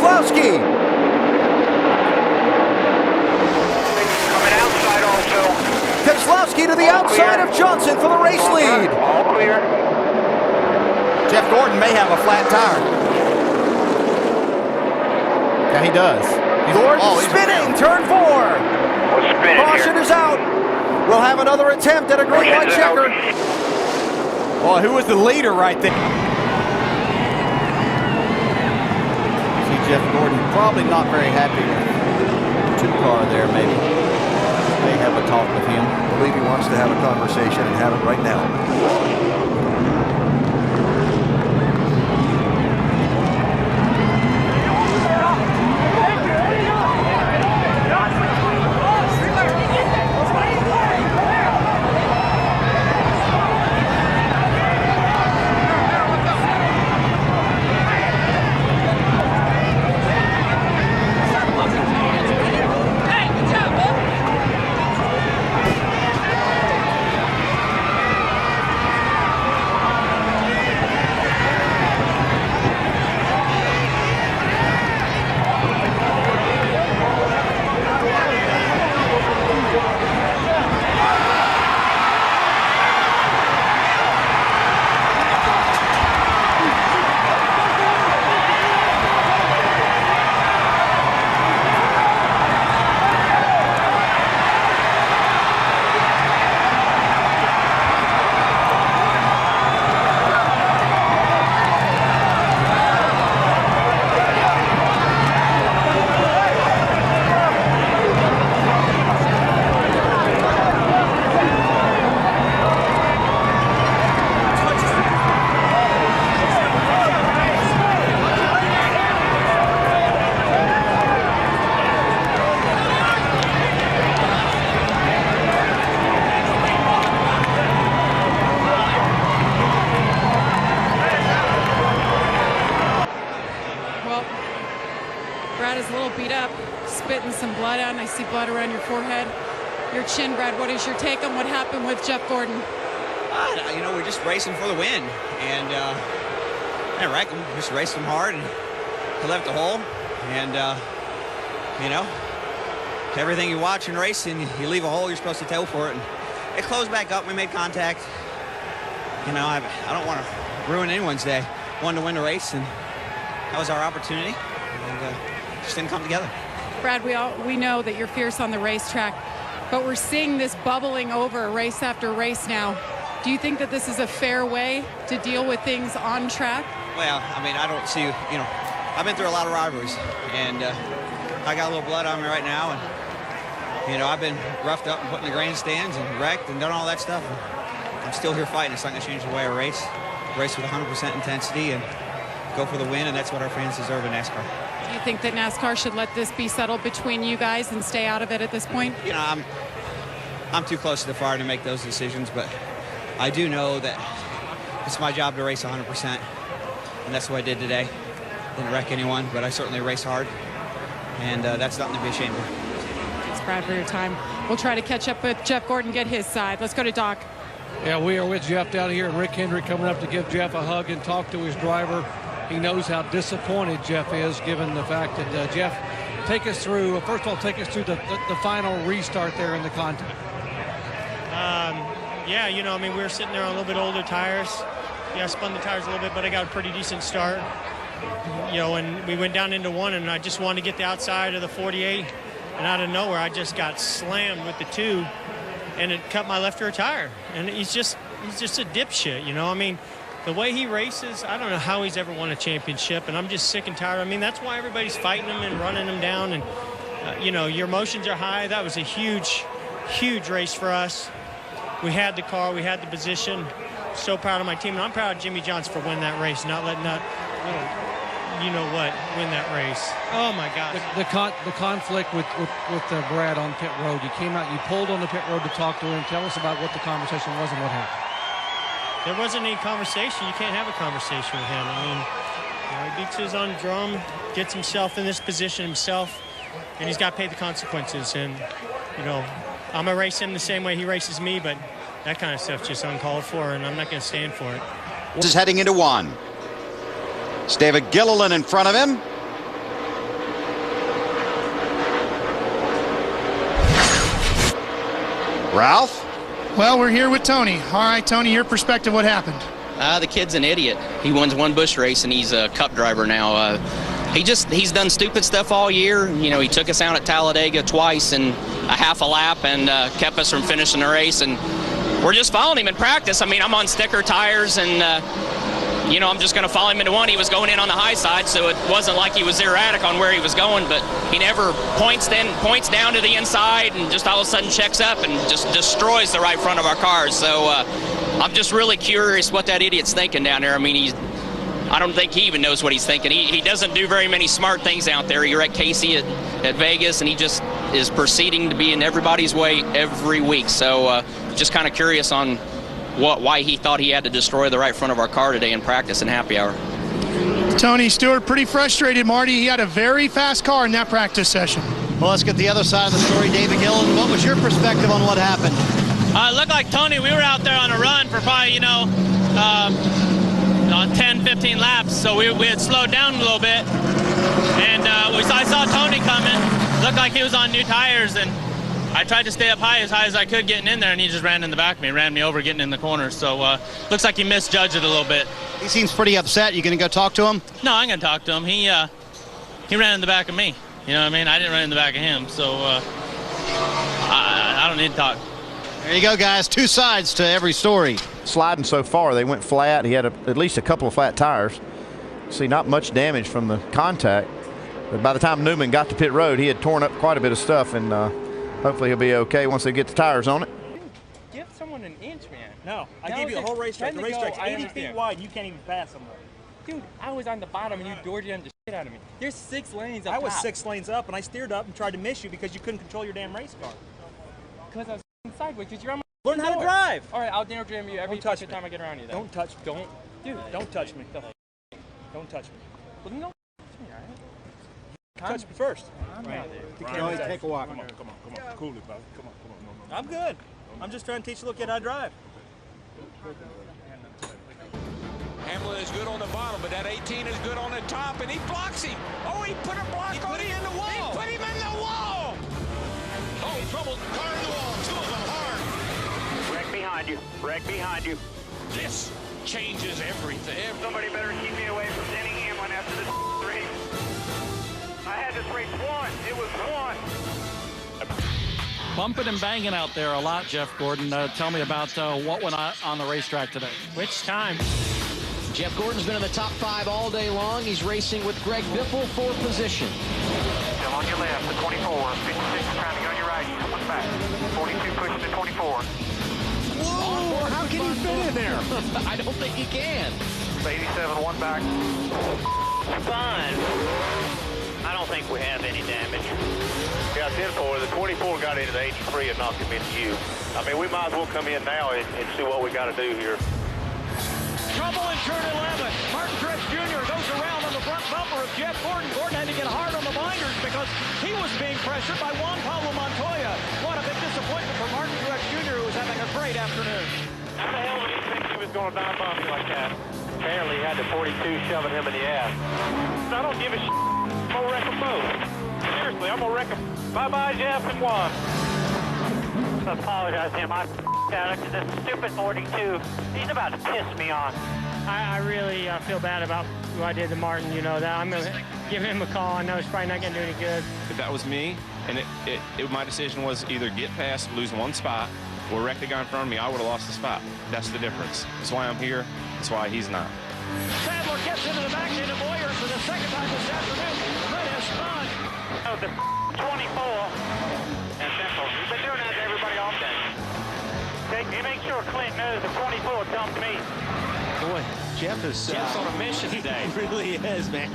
Keselowski. Coming outside also. Keselowski to the outside of Johnson for the race lead. All clear. Jeff Gordon may have a flat tire. Yeah, he does. Gordon spinning, turn 4. We're spinning Caution here. is out. We'll have another attempt at a green light checker. Well, who was the leader right there? See Jeff Gordon probably not very happy with the 2 car there, maybe. They have a talk with him. I believe he wants to have a conversation and have it right now. Brad is a little beat up, spitting some blood out, and I see blood around your forehead. Your chin, Brad, what is your take on what happened with Jeff Gordon? You know, we're just racing for the win, and I didn't wreck him, just raced him hard, and he left the hole, and you know, everything you watch in racing, you leave a hole, you're supposed to tow for it, and it closed back up, we made contact. You know, I don't want to ruin anyone's day. Wanted to win the race, and that was our opportunity, and just didn't come together. Brad, we know that you're fierce on the racetrack, but we're seeing this bubbling over race after race now. Do you think that this is a fair way to deal with things on track? Well, I mean, I don't see, you know, I've been through a lot of rivalries, and I got a little blood on me right now, and, you know, I've been roughed up and put in the grandstands and wrecked and done all that stuff. And I'm still here fighting. It's not going to change the way I race. Race with 100% intensity and go for the win, and that's what our fans deserve in NASCAR. Do you think that NASCAR should let this be settled between you guys and stay out of it at this point? You know, I'm too close to the fire to make those decisions, but I do know that it's my job to race 100%, and that's what I did today. Didn't wreck anyone, but I certainly race hard, and that's nothing to be ashamed of. Thanks, Brad, for your time. We'll try to catch up with Jeff Gordon, get his side. Let's go to Doc. Yeah, we are with Jeff down here, and Rick Hendry coming up to give Jeff a hug and talk to his driver. He knows how disappointed Jeff is, given the fact that Jeff, take us through, first of all, take us through the final restart there in the contact. Yeah, you know, I mean, we were sitting there on a little bit older tires. Yeah, I spun the tires a little bit, but I got a pretty decent start. You know, and we went down into one, and I just wanted to get the outside of the 48, and out of nowhere, I just got slammed with the 2, and it cut my left rear tire. And he's just a dipshit, you know. I mean, the way he races, I don't know how he's ever won a championship, and I'm just sick and tired. I mean, that's why everybody's fighting him and running him down, and, you know, your emotions are high. That was a huge, huge race for us. We had the car, we had the position. So proud of my team, and I'm proud of Jimmy Johnson for winning that race, not letting that little, you know what, win that race. Oh my gosh. The conflict with Brad on pit road. You came out, you pulled on the pit road to talk to him. Tell us about what the conversation was and what happened. There wasn't any conversation. You can't have a conversation with him. I mean, you know, he beats his own drum, gets himself in this position himself, and he's got to pay the consequences. And, you know, I'm going to race him the same way he races me, but that kind of stuff's just uncalled for, and I'm not going to stand for it. This is heading into one. It's David Gilliland in front of him. Ralph? Well, we're here with Tony. All right, Tony, your perspective, what happened? The kid's an idiot. He wins one Busch race and he's a cup driver now. He's done stupid stuff all year. You know, he took us out at Talladega twice in a half a lap and kept us from finishing the race. And we're just following him in practice. I mean, I'm on sticker tires and, you know, I'm just going to follow him into one. He was going in on the high side, so it wasn't like he was erratic on where he was going, but he never points down to the inside and just all of a sudden checks up and just destroys the right front of our cars. So I'm just really curious what that idiot's thinking down there. I mean, I don't think he even knows what he's thinking. He doesn't do very many smart things out there. He wrecked Casey at Vegas, and he just is proceeding to be in everybody's way every week. So just kind of curious on why he thought he had to destroy the right front of our car today in practice and happy hour. Tony Stewart, pretty frustrated, Marty. He had a very fast car in that practice session. Well, let's get the other side of the story. David Gillen, what was your perspective on what happened? It looked like Tony, we were out there on a run for probably, 10, 15 laps, so we had slowed down a little bit. And I saw Tony coming. Looked like he was on new tires, and I tried to stay up high as I could getting in there, and he just ran in the back of me, ran me over getting in the corner. So looks like he misjudged it a little bit. He seems pretty upset. You going to go talk to him? No, I'm going to talk to him. He ran in the back of me. You know what I mean? I didn't run in the back of him, so I don't need to talk. There you go, guys. Two sides to every story. Sliding so far, they went flat. He had at least a couple of flat tires. See, not much damage from the contact. But by the time Newman got to pit road, he had torn up quite a bit of stuff, and hopefully he'll be okay once they get the tires on it. Give someone an inch, man. No, I gave you a whole racetrack. The racetrack's 80 feet wide, and you can't even pass them. Dude, I was on the bottom, and you door-jammed the shit out of me. There's 6 lanes up I was top. 6 lanes up, and I steered up and tried to miss you because you couldn't control your damn race car. Because I was sideways, because you're on my Learn how to drive. All right, I'll door-jam you every fucking time I get around you. Then. Don't touch me. Don't. Dude. Don't touch me. Don't touch me. Well, no. Touch me, all right? Touch me first. I'm not Right. Take a walk. Come on. Cool it, buddy. Come on. No. I'm good. I'm just trying to teach you a little kid how to drive. Hamlin is good on the bottom, but that 18 is good on the top, and he blocks him. Oh, he put a block on him in the wall. He put him in the wall. Oh, trouble. Car in the wall. 2 of them hard. Wreck behind you. This changes everything. Somebody better keep me away from Denny Hamlin after this race. I had this race won. It was won. Bumping and banging out there a lot, Jeff Gordon. Tell me about what went on the racetrack today. Which time? Jeff Gordon's been in the top 5 all day long. He's racing with Greg Biffle for position. Still on your left, the 24. 56 trying to go on your right. He's coming back. 42 pushing the 24. Whoa, how can he fit in there? I don't think he can. 87, one back. Fine. I don't think we have any damage. Yeah, 10-4. The 24 got into the 83 and knocked him into you. I mean, we might as well come in now and see what we got to do here. Trouble in turn 11. Martin Truex Jr. goes around on the front bumper of Jeff Gordon. Gordon had to get hard on the binders because he was being pressured by Juan Pablo Montoya. What a big disappointment for Martin Truex Jr., who was having a great afternoon. How the hell did he think he was going to dive bomb you like that? Apparently he had the 42 shoving him in the ass. I don't give a shit. I'm going to wreck them both. Seriously, I'm going to wreck them. Bye-bye, Jeff and Juan. I apologize to him. I out to this stupid 42. He's about to piss me off. I really feel bad about what I did to Martin. You know that I'm going to give him a call. I know it's probably not going to do any good. If that was me, and my decision was either get past, lose one spot, or wreck the guy in front of me, I would have lost the spot. That's the difference. That's why I'm here. That's why he's not. Sadler gets into the back end of Boyer for the second time this afternoon. Grid has spun. Oh, the 24. That's simple. You've been doing that to everybody all day. You make sure Clint knows the 24 dumped me. Boy, Jeff's on a mission today. He really is, man.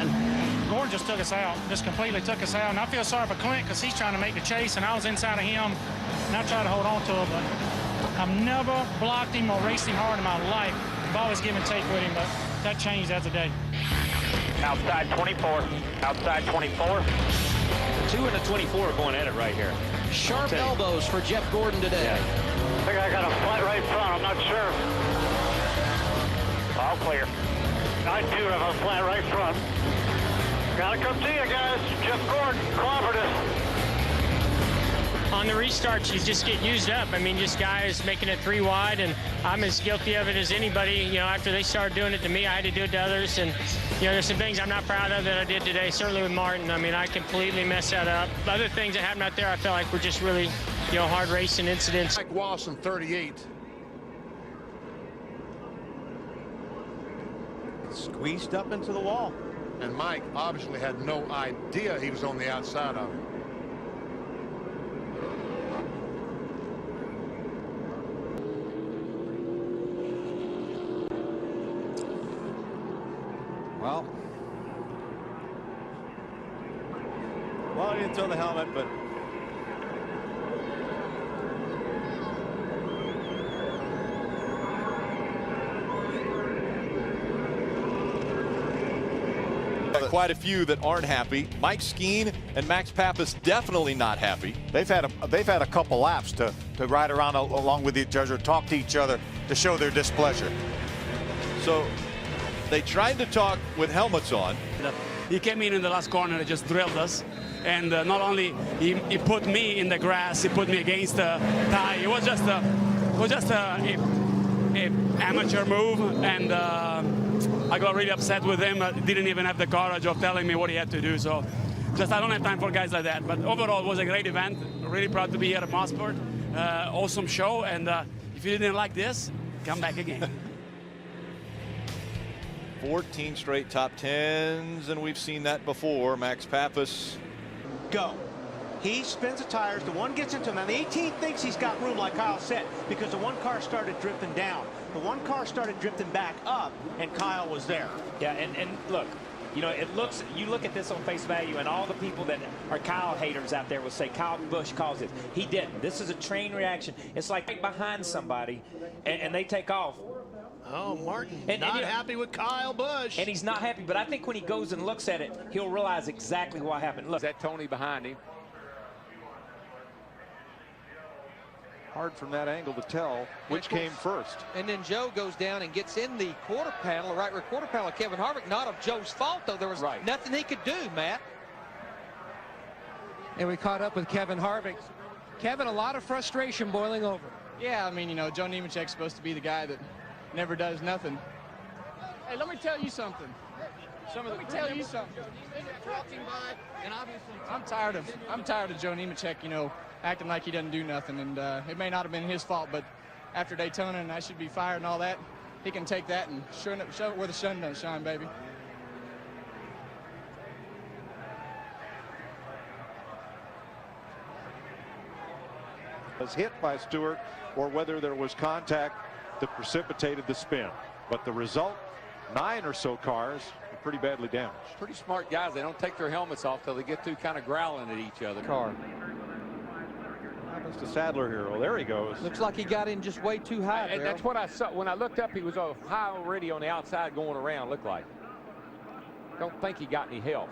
Gordon just took us out, just completely took us out. And I feel sorry for Clint because he's trying to make the chase, and I was inside of him, and I tried to hold on to him, but I've never blocked him or raced him hard in my life. I've always given take with him, but that changed as a day. Outside 24. Outside 24. The 2 and the 24 are going at it right here. Sharp elbows for Jeff Gordon today. I think I got a flat right front. I'm not sure. All clear. I do have a flat right front. Gotta come to you guys. Jeff Gordon clobbered us. on the restarts, you just get used up. I mean, just guys making it 3 wide, and I'm as guilty of it as anybody. You know, after they started doing it to me, I had to do it to others. And, you know, there's some things I'm not proud of that I did today, certainly with Martin. I mean, I completely messed that up. Other things that happened out there, I felt like were just really, you know, hard racing incidents. Mike Walsh in 38. Squeezed up into the wall. And Mike obviously had no idea he was on the outside of it. Well, he didn't throw the helmet, but quite a few that aren't happy. Mike Skeen and Max Pappas definitely not happy. they've had a couple laps to ride around along with each other, talk to each other, to show their displeasure. So they tried to talk with helmets on. He came in the last corner and just drilled us. And not only he put me in the grass, he put me against the tie. It was just a amateur move, and I got really upset with him. Didn't even have the courage of telling me what he had to do. So just I don't have time for guys like that. But overall, it was a great event. Really proud to be here at Mosport. Awesome show. And if you didn't like this, come back again. 14 straight top 10s, and we've seen that before. Max Pappas. Go. He spins the tires. The one gets into him. Now, the 18 thinks he's got room, like Kyle said, because the one car started drifting down. The one car started drifting back up, and Kyle was there. Yeah, and look, you know, you look at this on face value, and all the people that are Kyle haters out there will say Kyle Busch caused it. He didn't. This is a train reaction. It's like right behind somebody, and they take off. Oh, Martin, not happy with Kyle Busch. And he's not happy, but I think when he goes and looks at it, he'll realize exactly what happened. Look. That Tony behind him. Hard from that angle to tell which came first. And then Joe goes down and gets in the quarter panel, the right rear quarter panel of Kevin Harvick. Not of Joe's fault, though. There was nothing he could do, Matt. And we caught up with Kevin Harvick. Kevin, a lot of frustration boiling over. Yeah, I mean, you know, Joe Nemechek's supposed to be the guy that never does nothing. Hey, let me tell you something. Let me tell you something. I'm tired of Joe Nemechek, you know, acting like he doesn't do nothing. And it may not have been his fault, but after Daytona and I should be fired and all that, he can take that and show it where the sun don't shine, baby. Was hit by Stewart, or whether there was contact that precipitated the spin. But the result, 9 or so cars are pretty badly damaged. Pretty smart guys. They don't take their helmets off till they get through kind of growling at each other. What happens to Sadler here? Oh, there he goes. Looks like he got in just way too high. And that's what I saw. When I looked up, he was high already on the outside going around, looked like. Don't think he got any help.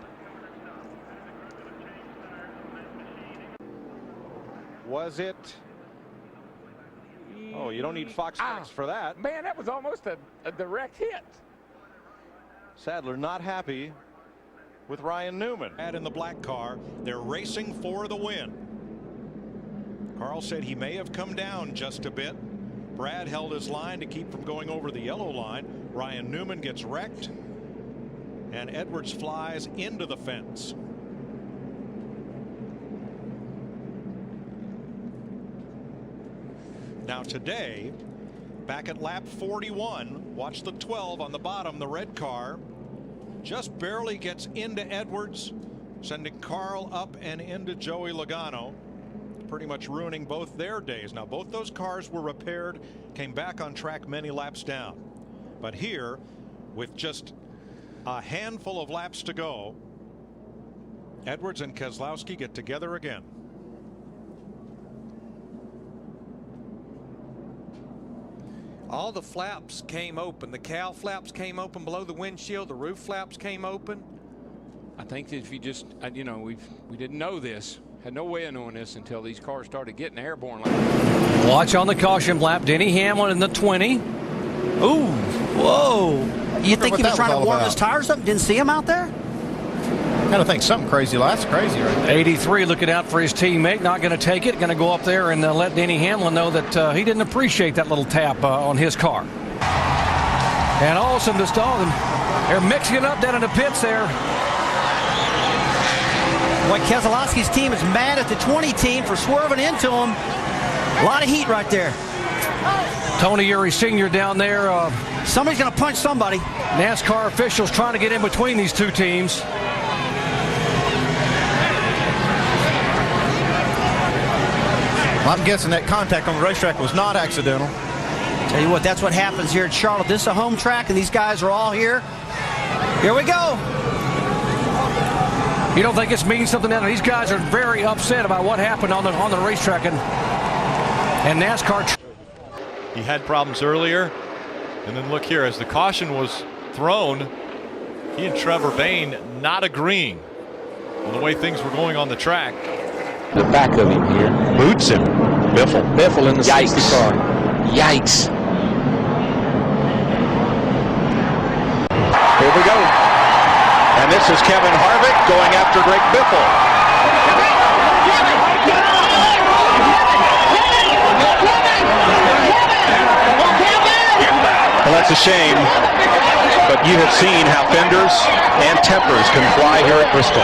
Was it? Oh, you don't need Fox Next for that. Man, that was almost a direct hit. Sadler not happy with Ryan Newman. In the black car, they're racing for the win. Carl said he may have come down just a bit. Brad held his line to keep from going over the yellow line. Ryan Newman gets wrecked, and Edwards flies into the fence. Now today, back at lap 41, watch the 12 on the bottom, the red car just barely gets into Edwards, sending Carl up and into Joey Logano, pretty much ruining both their days. Now both those cars were repaired, came back on track many laps down. But here, with just a handful of laps to go, Edwards and Keselowski get together again. All the flaps came open. The cowl flaps came open below the windshield. The roof flaps came open. I think if you just, you know, we didn't know this, had no way of knowing this until these cars started getting airborne. Watch on the caution lap. Denny Hamlin in the 20. Ooh, whoa. You think he was trying to warm his tires up? Didn't see him out there? Kind of think something crazy. That's crazy right there. 83 looking out for his teammate. Not going to take it. Going to go up there and let Denny Hamlin know that he didn't appreciate that little tap on his car. And all of a sudden, they're mixing it up down in the pits there. Boy, Keselowski's team is mad at the 20 team for swerving into him. A lot of heat right there. Tony Uri Sr. down there. Somebody's going to punch somebody. NASCAR officials trying to get in between these two teams. I'm guessing that contact on the racetrack was not accidental. Tell you what, that's what happens here at Charlotte. This is a home track, and these guys are all here. Here we go. You don't think this means something? Now these guys are very upset about what happened on the racetrack, and NASCAR. He had problems earlier, and then look here, as the caution was thrown, he and Trevor Bayne not agreeing on the way things were going on the track. The back of him here. Boots him. Biffle in the safety car. Yikes. Here we go. And this is Kevin Harvick going after Greg Biffle. Well, that's a shame, but you have seen how fenders and tempers can fly here at Bristol.